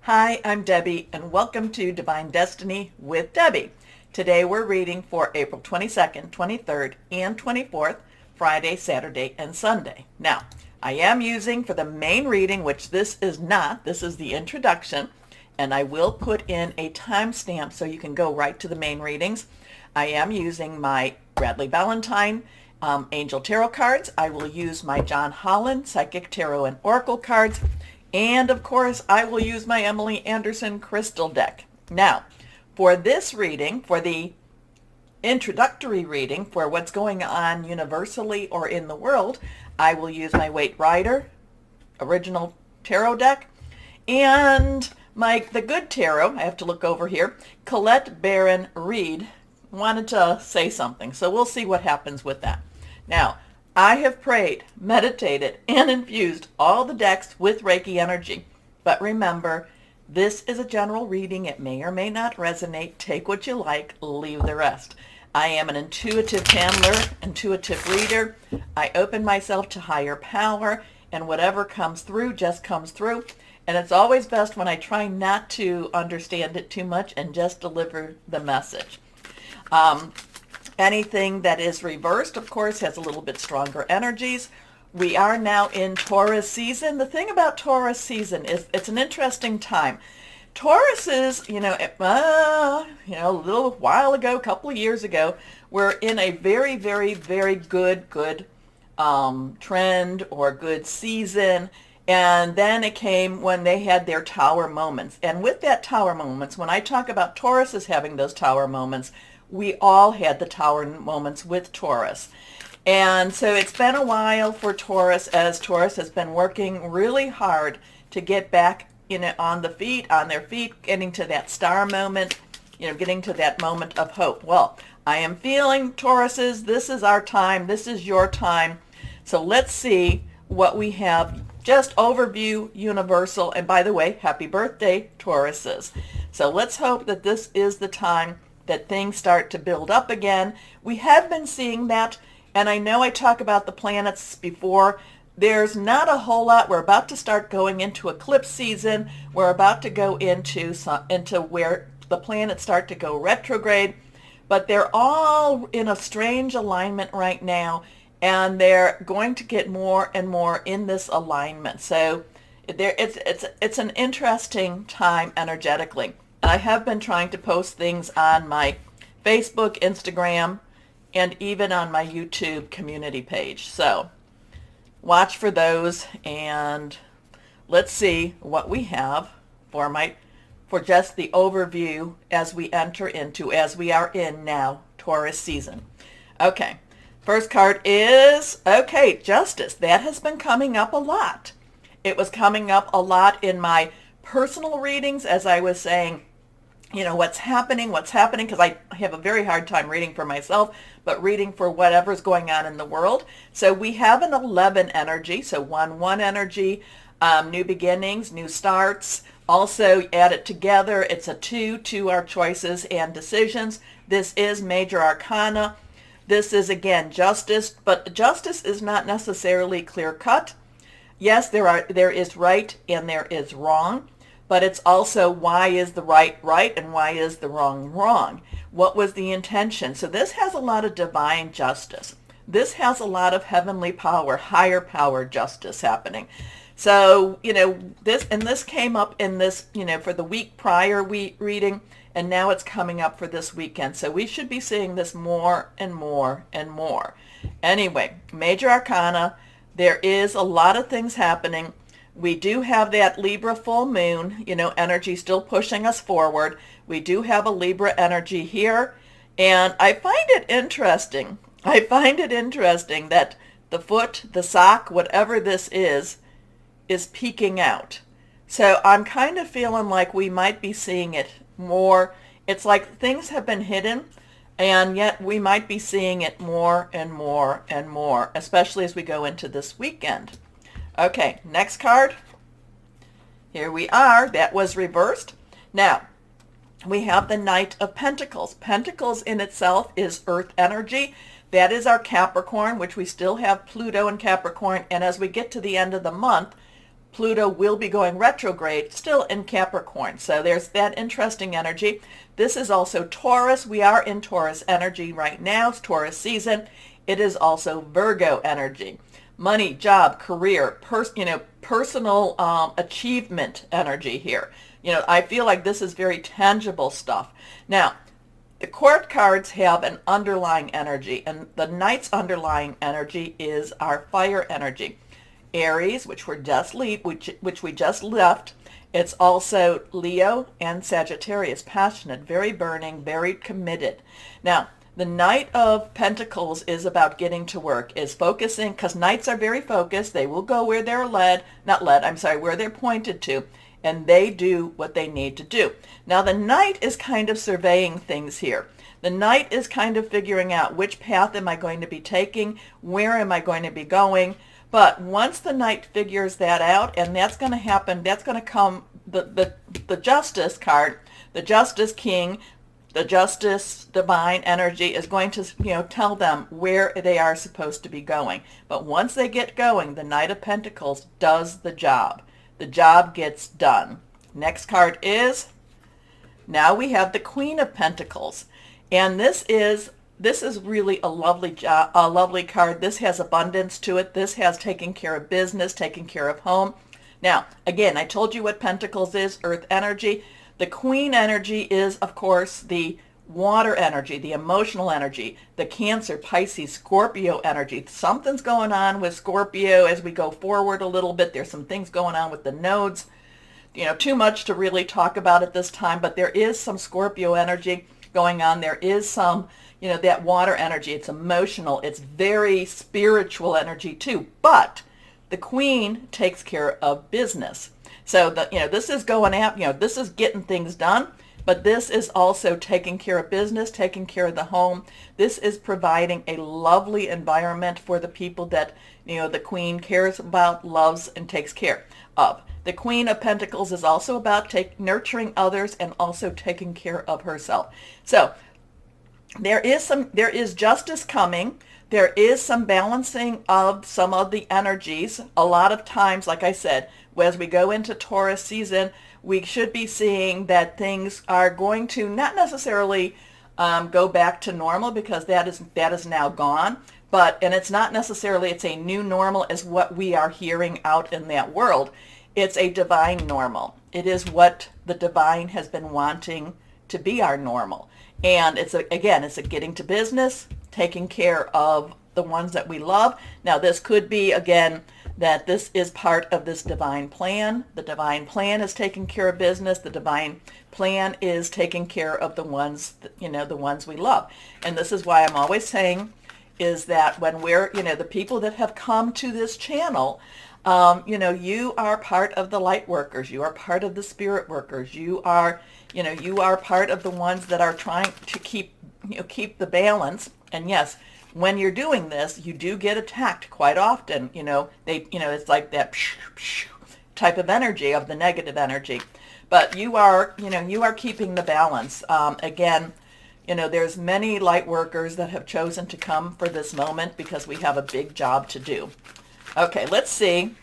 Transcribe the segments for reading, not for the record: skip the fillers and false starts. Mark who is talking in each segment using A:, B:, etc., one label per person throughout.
A: Hi, I'm Debbie, and welcome to Divine Destiny with Debbie. Today we're reading for April 22nd, 23rd, and 24th, Friday, Saturday, and Sunday. Now, I am using for the main reading, which this is not, this is the introduction, and I will put in a timestamp so you can go right to the main readings. I am using my Bradley Valentine Angel Tarot cards. I will use my John Holland Psychic Tarot and Oracle cards. And of course, I will use my Emily Anderson crystal deck. Now, for this reading, for the introductory reading for what's going on universally or in the world, I will use my Waite Rider original tarot deck and the good tarot. I have to look over here. Colette Baron Reed wanted to say something, so we'll see what happens with that. Now, I have prayed, meditated, and infused all the decks with Reiki energy. But remember, this is a general reading. It may or may not resonate. Take what you like, leave the rest. I am an intuitive channeler, intuitive reader. I open myself to higher power, and whatever comes through just comes through. And it's always best when I try not to understand it too much and just deliver the message. Anything that is reversed, of course, has a little bit stronger energies. We are now in Taurus season. The thing about Taurus season is it's an interesting time. Taurus is, a little while ago, a couple of years ago, we're in a very, very, very good trend or good season. And then it came when they had their tower moments. And with that tower moments, when I talk about Taurus as having those tower moments, we all had the tower moments with Taurus. And so it's been a while for Taurus, as Taurus has been working really hard to get back on their feet, getting to that star moment, getting to that moment of hope. Well, I am feeling, Tauruses, this is our time, this is your time. So let's see what we have. Just overview universal, and by the way, happy birthday, Tauruses. So let's hope that this is the time that things start to build up again. We have been seeing that, and I know I talk about the planets before. There's not a whole lot. We're about to start going into eclipse season. We're about to go into where the planets start to go retrograde, but they're all in a strange alignment right now, and they're going to get more and more in this alignment. So it's an interesting time energetically. I have been trying to post things on my Facebook, Instagram, and even on my YouTube community page. So watch for those, and let's see what we have for just the overview as we are in now, Taurus season. Okay, first card is, Justice. That has been coming up a lot. It was coming up a lot in my personal readings, as I was saying, what's happening, because I have a very hard time reading for myself, but reading for whatever's going on in the world. So we have an 11 energy, so 1-1 energy, new beginnings, new starts. Also add it together, it's a 2 to our choices and decisions. This is major arcana. This is, again, justice, but justice is not necessarily clear-cut. Yes, there is right and there is wrong. But it's also, why is the right and why is the wrong? What was the intention? So this has a lot of divine justice. This has a lot of heavenly power, higher power justice happening. So, this came up in this, for the week prior reading, and now it's coming up for this weekend. So we should be seeing this more and more and more. Anyway, major arcana, there is a lot of things happening. We do have that Libra full moon, energy still pushing us forward. We do have a Libra energy here. And I find it interesting. That the foot, the sock, whatever this is peeking out. So I'm kind of feeling like we might be seeing it more. It's like things have been hidden, and yet we might be seeing it more and more and more, especially as we go into this weekend. Okay, next card. Here we are. That was reversed. Now, we have the Knight of Pentacles. Pentacles in itself is earth energy. That is our Capricorn, which we still have Pluto in Capricorn. And as we get to the end of the month, Pluto will be going retrograde still in Capricorn. So there's that interesting energy. This is also Taurus. We are in Taurus energy right now. It's Taurus season. It is also Virgo energy. Money, job, career, personal achievement energy here. I feel like this is very tangible stuff. Now, the court cards have an underlying energy, and the Knight's underlying energy is our fire energy. Aries, which we just left. It's also Leo and Sagittarius, passionate, very burning, very committed. Now, the Knight of Pentacles is about getting to work, is focusing, because Knights are very focused. They will go where they're where they're pointed to, and they do what they need to do. Now, the Knight is kind of surveying things here. The Knight is kind of figuring out which path am I going to be taking, where am I going to be going. But once the Knight figures that out, and that's going to happen, that's going to come, the Justice card, the Justice King, the Justice Divine energy is going to, tell them where they are supposed to be going. But once they get going, the Knight of Pentacles does the job. The job gets done. Next card is, now we have the Queen of Pentacles. And this is really a lovely card. This has abundance to it. This has taking care of business, taking care of home. Now, again, I told you what Pentacles is, earth energy. The Queen energy is, of course, the water energy, the emotional energy, the Cancer, Pisces, Scorpio energy. Something's going on with Scorpio as we go forward a little bit. There's some things going on with the nodes. Too much to really talk about at this time, but there is some Scorpio energy going on. There is some that water energy. It's emotional. It's very spiritual energy too. But the Queen takes care of business. So this is going out, this is getting things done, but this is also taking care of business, taking care of the home. This is providing a lovely environment for the people that, the Queen cares about, loves, and takes care of. The Queen of Pentacles is also about nurturing others and also taking care of herself. So there is justice coming. There is some balancing of some of the energies. A lot of times, like I said, as we go into Taurus season, we should be seeing that things are going to not necessarily go back to normal, because that is now gone. And it's not necessarily, it's a new normal as what we are hearing out in that world. It's a divine normal. It is what the divine has been wanting to be our normal. And it's a getting to business, taking care of the ones that we love. Now, this could be, again, that this is part of this divine plan. The divine plan is taking care of business. The divine plan is taking care of the ones, the ones we love. And this is why I'm always saying is that when we're, the people that have come to this channel, you are part of the light workers. You are part of the spirit workers. You are part of the ones that are trying to keep the balance. And yes, when you're doing this, you do get attacked quite often. It's like that type of energy, of the negative energy. But you are keeping the balance. Again, there's many light workers that have chosen to come for this moment because we have a big job to do. Okay, let's see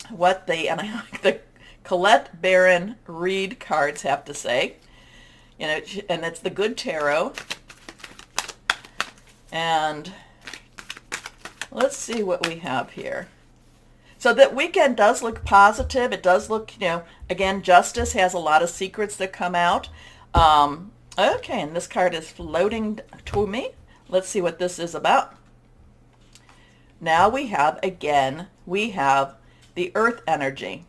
A: what the Colette Baron Reed cards have to say. And it's the Good Tarot. And let's see what we have here. So that weekend does look positive. It does look, again, justice has a lot of secrets that come out. Okay, and this card is floating to me. Let's see what this is about. Now we have the earth energy.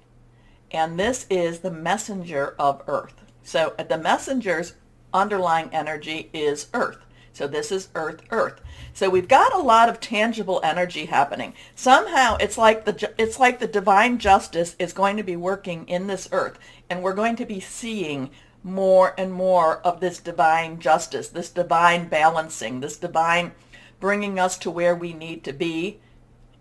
A: And this is the messenger of earth. So the messenger's underlying energy is earth. So this is earth. So we've got a lot of tangible energy happening. Somehow it's like the divine justice is going to be working in this earth, and we're going to be seeing more and more of this divine justice, this divine balancing, this divine bringing us to where we need to be.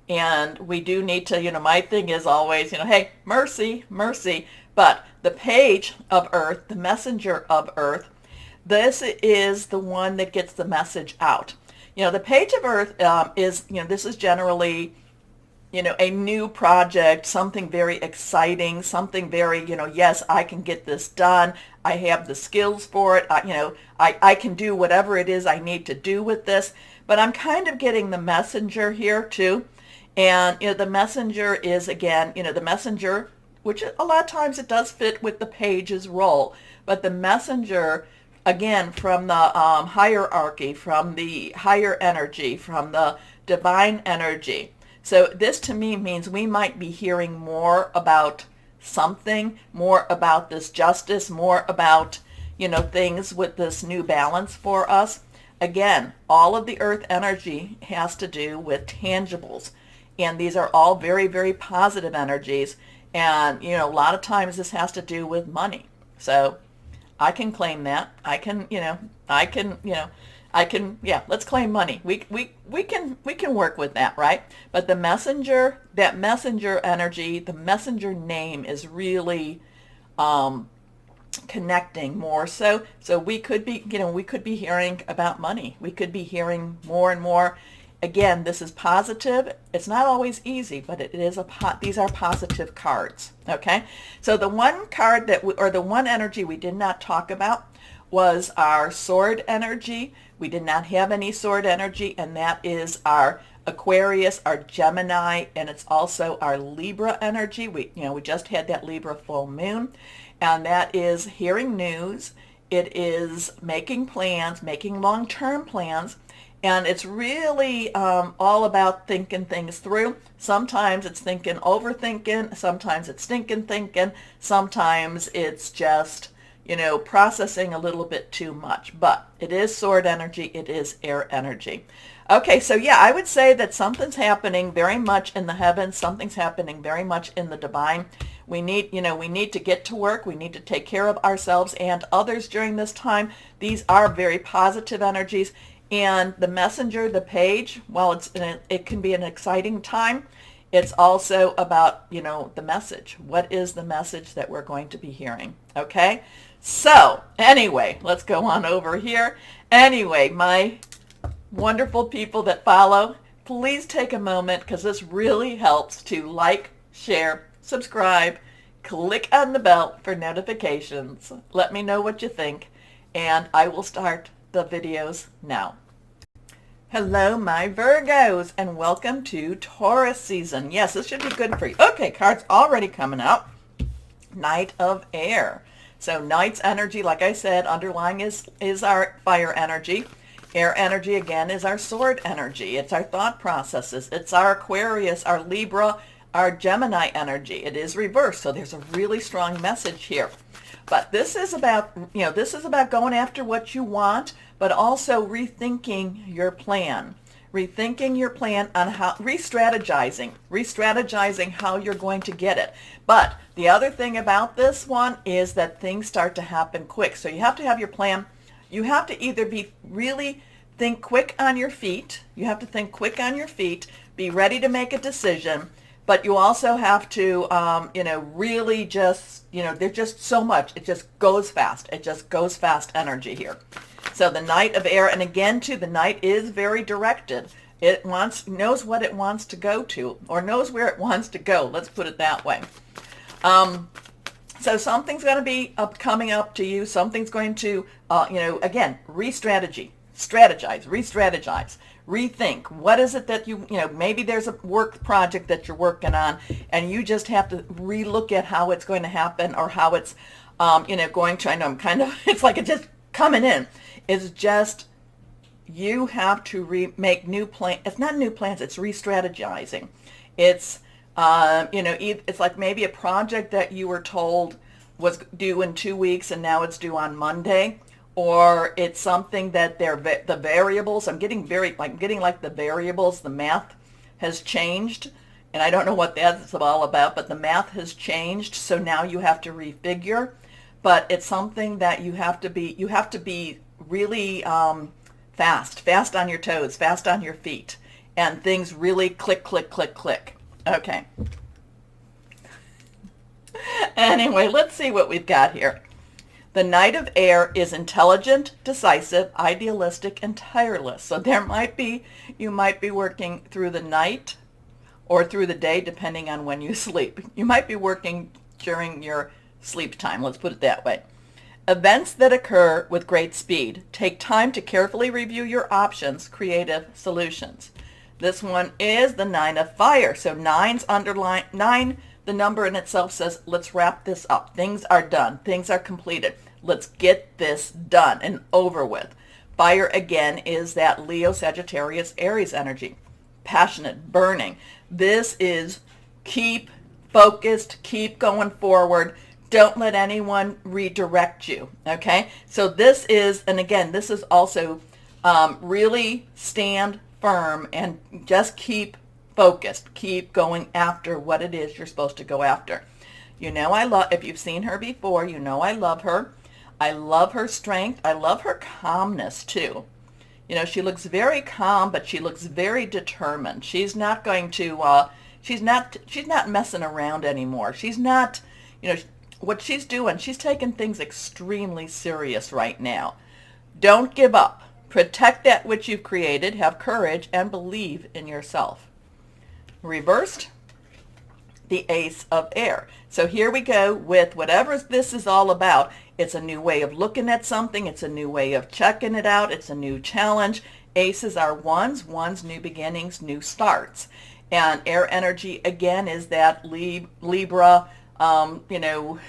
A: And we do need to, my thing is always, hey, mercy, mercy. But the page of earth, the messenger of earth, this is the one that gets the message out. The page of earth is, this is generally a new project, something very exciting, something very, yes, I can get this done. I have the skills for it. I can do whatever it is I need to do with this. But I'm kind of getting the messenger here too. And, the messenger is, again, the messenger, which a lot of times it does fit with the page's role. But the messenger, again, from the hierarchy, from the higher energy, from the divine energy. So this to me means we might be hearing more about something, more about this justice, more about, things with this new balance for us. Again, all of the earth energy has to do with tangibles. And these are all very, very positive energies. And, a lot of times this has to do with money. So I can claim that. Yeah, let's claim money. We can work with that, right? But the messenger, that messenger energy, the messenger name is really connecting more. So we could be, we could be hearing about money. We could be hearing more and more. Again, this is positive. It's not always easy, but it is these are positive cards. Okay. So the one card the one energy we did not talk about was our sword energy. We did not have any sword energy, and that is our Aquarius, our Gemini, and it's also our Libra energy. We just had that Libra full moon, and that is hearing news. It is making plans, making long-term plans, and it's really all about thinking things through. Sometimes it's overthinking. Sometimes it's thinking. Sometimes it's just processing a little bit too much. But it is sword energy. It is air energy. Okay, so yeah, I would say that something's happening very much in the heavens. Something's happening very much in the divine. We need to get to work. We need to take care of ourselves and others during this time. These are very positive energies. And the messenger, the page, while it can be an exciting time, it's also about, the message. What is the message that we're going to be hearing? Okay? So, anyway, let's go on over here. Anyway, my wonderful people that follow, please take a moment, because this really helps, to like, share, subscribe, click on the bell for notifications. Let me know what you think, and I will start the videos now. Hello, my Virgos, and welcome to Taurus season. Yes, this should be good for you. Okay, cards already coming out. Knight of Air. So Knight's energy, like I said, underlying is our fire energy. Air energy, again, is our sword energy. It's our thought processes. It's our Aquarius, our Libra, our Gemini energy. It is reversed, so there's a really strong message here. But this is about, going after what you want, but also rethinking your plan. Rethinking your plan on how, re-strategizing how you're going to get it. But the other thing about this one is that things start to happen quick. So you have to have your plan. You have to either think quick on your feet. You have to think quick on your feet, be ready to make a decision. But you also have to, really just, there's just so much. It just goes fast. It just goes fast energy here. So the Knight of Air, and again, too, the Knight is very directed. It knows what it wants to go to, or knows where it wants to go. Let's put it that way. So something's going to be coming up to you. Something's going to, again, strategize, rethink. What is it that maybe there's a work project that you're working on, and you just have to relook at how it's going to happen, or how it's, going to, I know I'm kind of, it's like it's just coming in. It's just, you have to make new plans. It's not new plans, it's re-strategizing. It's, it's like maybe a project that you were told was due in 2 weeks and now it's due on Monday. Or it's something that the variables, I'm getting like the variables, the math has changed. And I don't know what that's all about, but the math has changed. So now you have to refigure. But it's something that you have to be really fast on your toes, fast on your feet, and things really click. Okay. Anyway, let's see what we've got here. The Knight of Air is intelligent, decisive, idealistic, and tireless. So you might be working through the night, or through the day, depending on when you sleep. You might be working during your sleep time, let's put it that way. Events that occur with great speed. Take time to carefully review your options, creative solutions. This one is the 9 of fire. So nine's underline, 9, the number in itself says, let's wrap this up. Things are done. Things are completed. Let's get this done and over with. Fire, again, is that Leo, Sagittarius, Aries energy. Passionate, burning. This is keep focused, keep going forward. Don't let anyone redirect you, okay? So this is, and again, this is also really stand firm and just keep focused. Keep going after what it is you're supposed to go after. You know I love, if you've seen her before, you know I love her. I love her strength. I love her calmness too. You know, she looks very calm, but she looks very determined. She's not going to, she's not messing around anymore. She's not, you know, what she's doing, she's taking things extremely serious right now. Don't give up. Protect that which you've created. Have courage and believe in yourself. Reversed, the Ace of Air. So here we go with whatever this is all about. It's a new way of looking at something. It's a new way of checking it out. It's a new challenge. Aces are ones, new beginnings, new starts. And air energy, again, is that Libra, you know,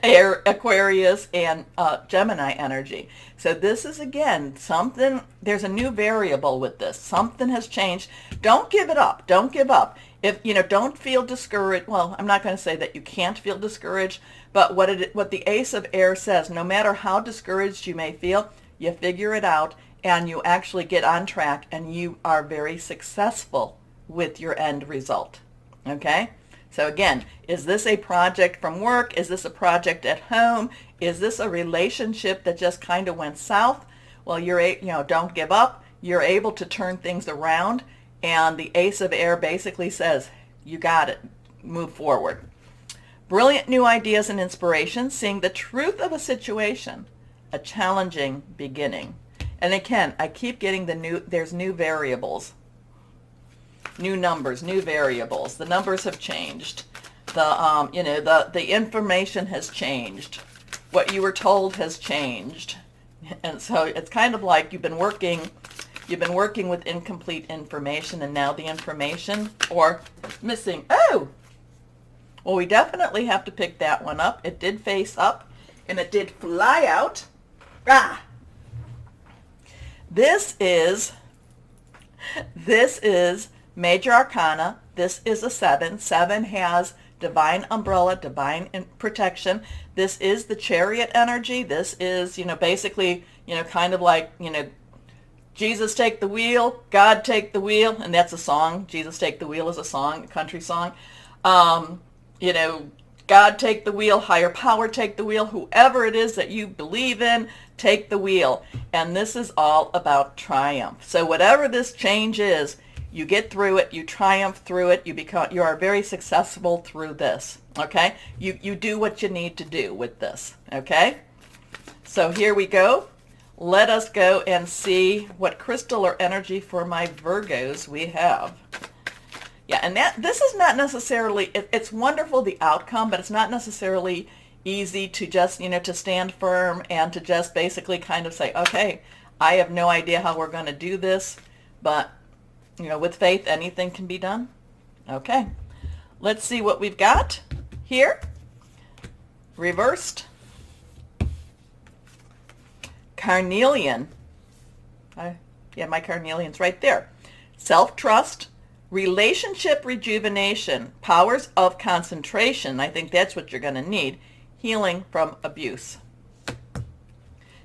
A: air, Aquarius, and Gemini energy. So this is, again, something, there's a new variable with this. Something has changed. Don't give it up. Don't give up. If, you know, don't feel discouraged. Well, I'm not going to say that you can't feel discouraged, but what the Ace of Air says, no matter how discouraged you may feel, you figure it out and you actually get on track and you are very successful with your end result. Okay? So again, is this a project from work? Is this a project at home? Is this a relationship that just kind of went south? Well, don't give up. You're able to turn things around. And the Ace of Air basically says, you got it. Move forward. Brilliant new ideas and inspiration, seeing the truth of a situation, a challenging beginning. And again, I keep getting there's new variables. New numbers, new variables. The numbers have changed. The information has changed. What you were told has changed. And so it's kind of like you've been working with incomplete information, and now the information or missing. Oh, well, we definitely have to pick that one up. It did face up and it did fly out. This is Major Arcana. This is a 7. 7 has divine umbrella, divine protection. This is the Chariot energy. This is, basically, kind of like, Jesus take the wheel, God take the wheel, and that's a song. Jesus take the wheel is a song, a country song. God take the wheel, higher power take the wheel, whoever it is that you believe in, take the wheel. And this is all about triumph. So whatever this change is, you get through it, you triumph through it, you are very successful through this, okay? You do what you need to do with this, okay? So here we go. Let us go and see what crystal or energy for my Virgos we have. Yeah, and this is not necessarily, it's wonderful, the outcome, but it's not necessarily easy to just, to stand firm and to just basically kind of say, okay, I have no idea how we're going to do this, but, with faith, anything can be done. Okay, let's see what we've got here. Reversed. Carnelian. Yeah, my carnelian's right there. Self-trust, relationship rejuvenation, powers of concentration. I think that's what you're going to need. Healing from abuse.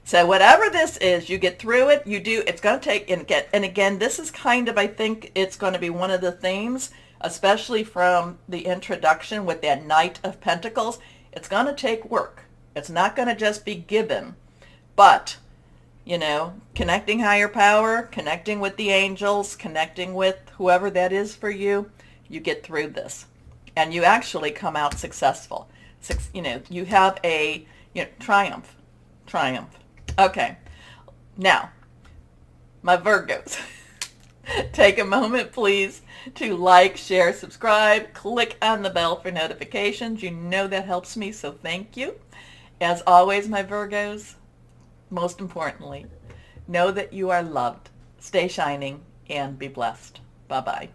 A: So whatever this is, you get through it, it's going to take, and again, this is kind of, I think it's going to be one of the themes, especially from the introduction with that Knight of Pentacles. It's going to take work. It's not going to just be given, but, connecting higher power, connecting with the angels, connecting with whoever that is for you, you get through this. And you actually come out successful. You have a, triumph. Okay. Now, my Virgos. Take a moment, please, to like, share, subscribe, click on the bell for notifications. You know that helps me, so thank you. As always, my Virgos, most importantly, know that you are loved. Stay shining and be blessed. Bye-bye.